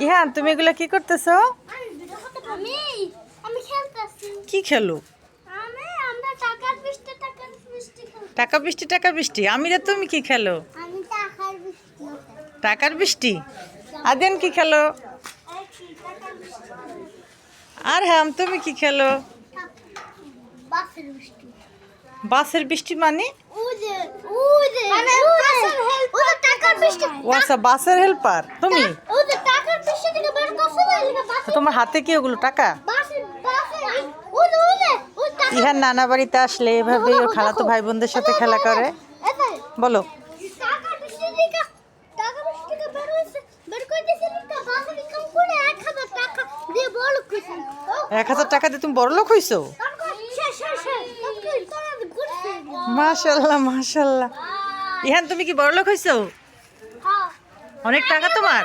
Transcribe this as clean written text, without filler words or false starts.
ইহান তুমি এগুলা কি করতেছো? আমি আমি খেলতেছি। কি খেলো? আমরা টাকার বৃষ্টি খেলছি। টাকা বৃষ্টি টাকা বৃষ্টি। আমিরা তুমি কি খেলো? আমি টাকার বৃষ্টি। টাকার বৃষ্টি। আদেন কি খেলো? টাকার বৃষ্টি। আর হ্যাঁ তুমি কি খেলো? বাসের বৃষ্টি। বাসের বৃষ্টি মানে? মানে টাকার বৃষ্টি। ও আচ্ছা, বাসের হেল্পার তুমি? টাকার বৃষ্টি থেকে বের করছে না এলাকা তো তোমার হাতে কি ওগুলো টাকা? বাসের ইহার নানা বাড়িতে আসলে এভাবে ওর খালাতো ভাই বোনদের সাথে খেলা করে। বলো। টাকার বৃষ্টি থেকে বের হইছে বের কইতেছে না বাসের ইনকাম করে 1000 টাকা দিয়ে বড় কইছে 1000 টাকা দিয়ে তুমি বড় লোক হইছো? মাশাল্লাহ মাশাল্লাহ। ইহান তুমি কি বড় লোক হইছো? অনেক টাকা তোমার?